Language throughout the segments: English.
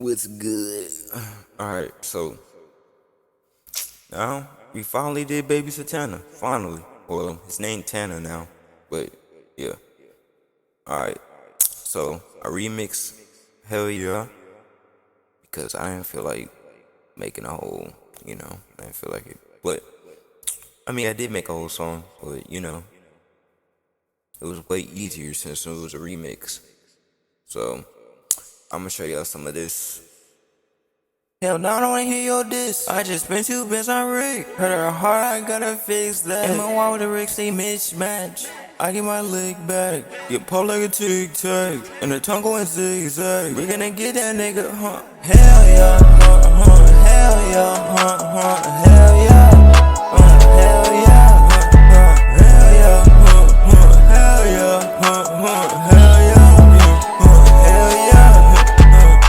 What's good? Alright, so now we finally did BabySantana. Finally. Well, his name Tana now. But yeah. Alright. So I remix Hell Yeah because I didn't feel like making a whole, I didn't feel like it. But I mean I did make a whole song, but it was way easier since it was a remix. So I'm gonna show y'all some of this. Hell no, I don't wanna hear your diss. I just spent 2 bits on Rick. Hurt her heart, I gotta fix that. And my wall with the Rick say mismatch. I get my leg back. Get pulled like a tic-tac. And the tongue going zigzag. We gonna get that nigga, huh? Hell yeah, hell yeah, hell yeah. Hell yeah, hell yeah, hell yeah, hell yeah, hell yeah.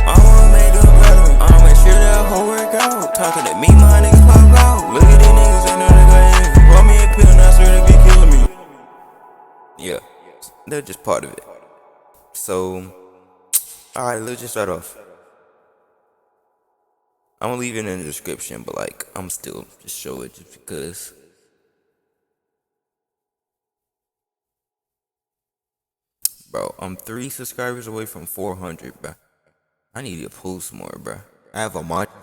I wanna make them better. I'ma make sure that whole work out. Talking to me, my niggas pop out. Look at these niggas, ain't no nigga in. Brought me a pill, now sure they be killing me. Yeah, they're just part of it. So, alright, let's just start off. I'm gonna leave it in the description, but like, I'm still just show it just because. Bro, I'm 3 subscribers away from 400, bro. I need to post more, bro. I have a modest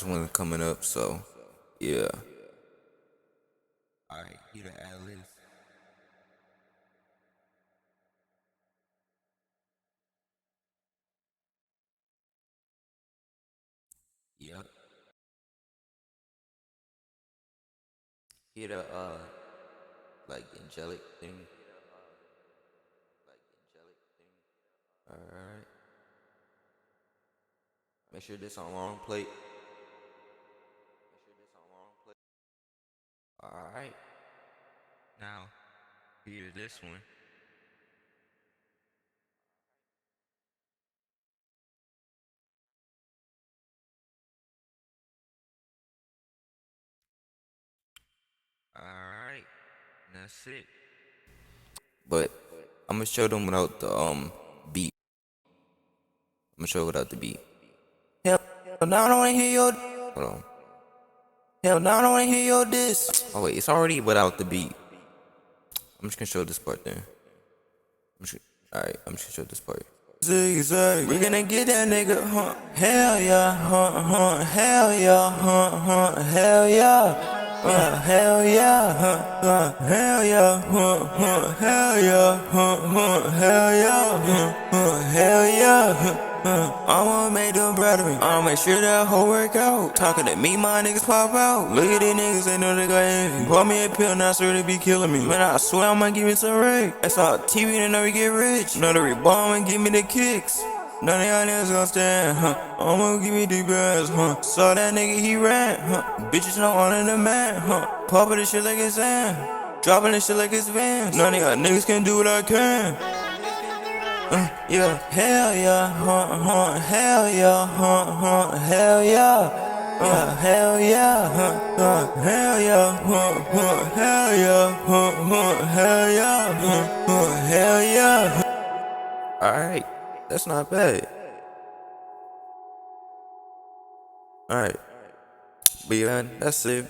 one coming up, so yeah. Alright, here to add list. Yep. Here to like angelic thing. Alright. Make sure this on long plate. Alright. Now, here's this one. Alright. That's it. But I'm gonna show them without the beat. I'm gonna show without the beat. Hell no, I don't wanna hear your. Hold on. Hell no, I don't wanna hear your diss. Oh wait, it's already without the beat. I'm just gonna show this part then. Alright, I'm just gonna show this part. Zigzag, we gonna get that nigga, huh? Hell yeah, hell yeah, hell yeah. Hell yeah, hell yeah, hell yeah, hell yeah, hell yeah. I wanna make them brethren. I'ma make sure that whole work out. Talking to me, my niggas pop out. Look at these niggas, ain't no nigga envy. Brought me a pill, now sure they be killing me. Man, I swear I'ma give it some rake. That's all TV, they know we get rich. Another rebound and give me the kicks. None of y'all niggas gon' stand, huh? I'ma give me the grass, huh? Saw that nigga, he ran, huh? Bitches don't honor the man, huh? Poppin' this shit like it's sand. Dropping this shit like it's Vans. None of y'all niggas can do what I can. Yeah, hell yeah, hell yeah, hell yeah. Hell yeah, hell yeah, hell yeah, hell yeah, hell yeah. Alright, that's not bad. Alright, but yeah, that's it.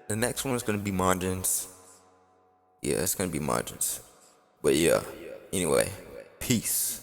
The next one is gonna be margins. Yeah, it's gonna be margins. But yeah, anyway, peace.